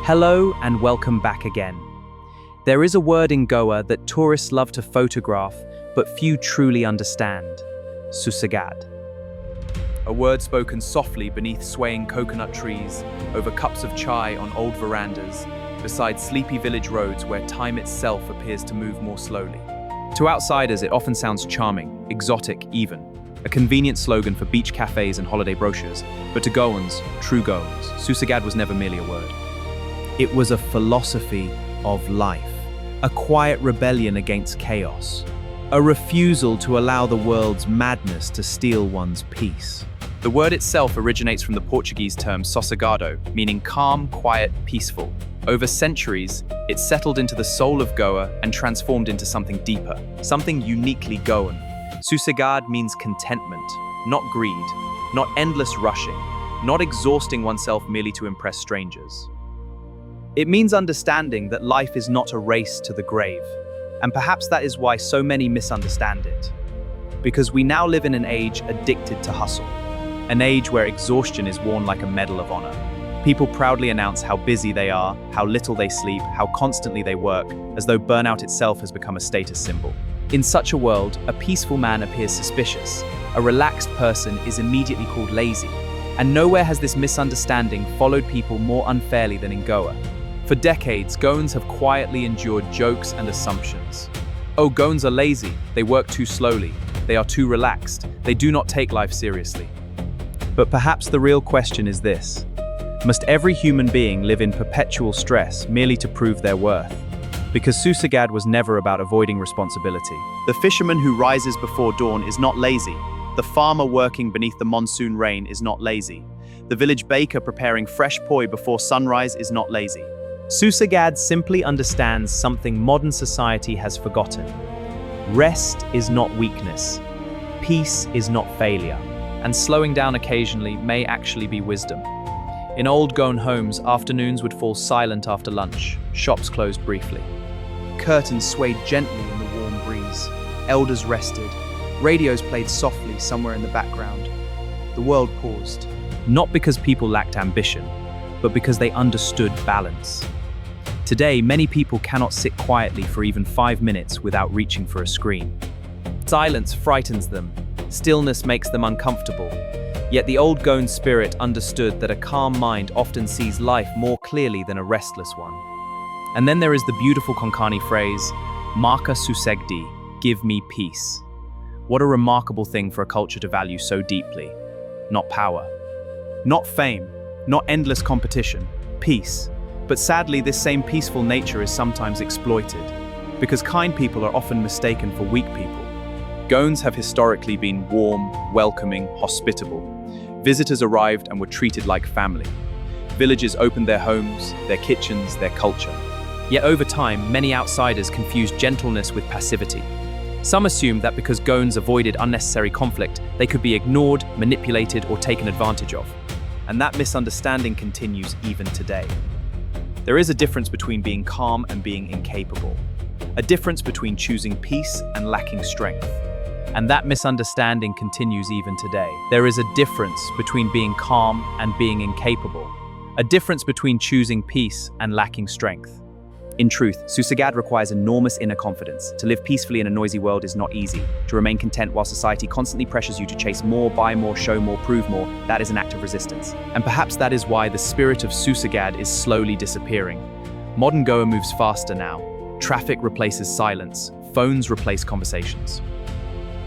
Hello and welcome back again. There is a word in Goa that tourists love to photograph, but few truly understand. Sussegad. A word spoken softly beneath swaying coconut trees, over cups of chai on old verandas, beside sleepy village roads where time itself appears to move more slowly. To outsiders, it often sounds charming, exotic even, a convenient slogan for beach cafes and holiday brochures. But to Goans, true Goans, Sussegad was never merely a word. It was a philosophy of life, a quiet rebellion against chaos, a refusal to allow the world's madness to steal one's peace. The word itself originates from the Portuguese term sossegado, meaning calm, quiet, peaceful. Over centuries, it settled into the soul of Goa and transformed into something deeper, something uniquely Goan. Sussegad means contentment, not greed, not endless rushing, not exhausting oneself merely to impress strangers. It means understanding that life is not a race to the grave, and perhaps that is why so many misunderstand it. Because we now live in an age addicted to hustle, an age where exhaustion is worn like a medal of honor. People proudly announce how busy they are, how little they sleep, how constantly they work, as though burnout itself has become a status symbol. In such a world, a peaceful man appears suspicious, a relaxed person is immediately called lazy, and nowhere has this misunderstanding followed people more unfairly than in Goa. For decades, Goans have quietly endured jokes and assumptions. Oh, Goans are lazy, they work too slowly, they are too relaxed, they do not take life seriously. But perhaps the real question is this: must every human being live in perpetual stress merely to prove their worth? Because Sussegad was never about avoiding responsibility. The fisherman who rises before dawn is not lazy. The farmer working beneath the monsoon rain is not lazy. The village baker preparing fresh poi before sunrise is not lazy. Sussegad simply understands something modern society has forgotten. Rest is not weakness. Peace is not failure. And slowing down occasionally may actually be wisdom. In old Goan homes, afternoons would fall silent after lunch, shops closed briefly. Curtains swayed gently in the warm breeze. Elders rested. Radios played softly somewhere in the background. The world paused. Not because people lacked ambition, but because they understood balance. Today, many people cannot sit quietly for even 5 minutes without reaching for a screen. Silence frightens them. Stillness makes them uncomfortable. Yet the old Goan spirit understood that a calm mind often sees life more clearly than a restless one. And then there is the beautiful Konkani phrase, Maka Sussegdi, give me peace. What a remarkable thing for a culture to value so deeply. Not power, not fame, not endless competition, peace. But sadly, this same peaceful nature is sometimes exploited, because kind people are often mistaken for weak people. Goans have historically been warm, welcoming, hospitable. Visitors arrived and were treated like family. Villages opened their homes, their kitchens, their culture. Yet over time, many outsiders confused gentleness with passivity. Some assumed that because Goans avoided unnecessary conflict, they could be ignored, manipulated, or taken advantage of. And that misunderstanding continues even today. There is a difference between being calm and being incapable. A difference between choosing peace and lacking strength. And that misunderstanding continues even today. There is a difference between being calm and being incapable. A difference between choosing peace and lacking strength. In truth, Sussegad requires enormous inner confidence. To live peacefully in a noisy world is not easy. To remain content while society constantly pressures you to chase more, buy more, show more, prove more, that is an act of resistance. And perhaps that is why the spirit of Sussegad is slowly disappearing. Modern Goa moves faster now. Traffic replaces silence. Phones replace conversations.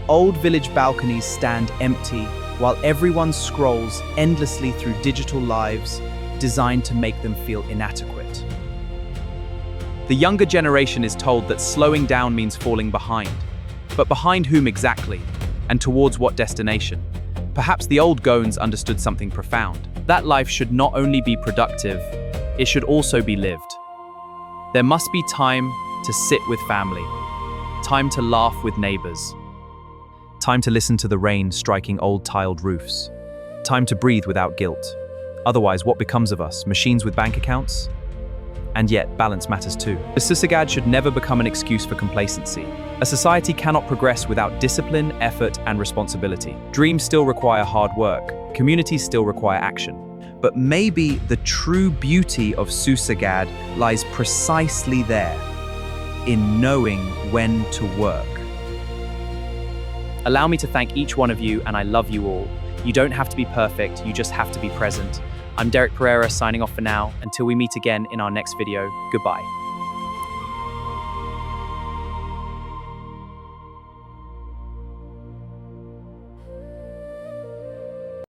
Old village balconies stand empty while everyone scrolls endlessly through digital lives designed to make them feel inadequate. The younger generation is told that slowing down means falling behind. But behind whom exactly? And towards what destination? Perhaps the old Goans understood something profound. That life should not only be productive, it should also be lived. There must be time to sit with family, time to laugh with neighbors, time to listen to the rain striking old tiled roofs, time to breathe without guilt. Otherwise, what becomes of us? Machines with bank accounts? And yet, balance matters too. The Sussegad should never become an excuse for complacency. A society cannot progress without discipline, effort, and responsibility. Dreams still require hard work. Communities still require action. But maybe the true beauty of Sussegad lies precisely there, in knowing when to work. Allow me to thank each one of you, and I love you all. You don't have to be perfect, you just have to be present. I'm Derek Pereira signing off for now. Until we meet again in our next video, goodbye.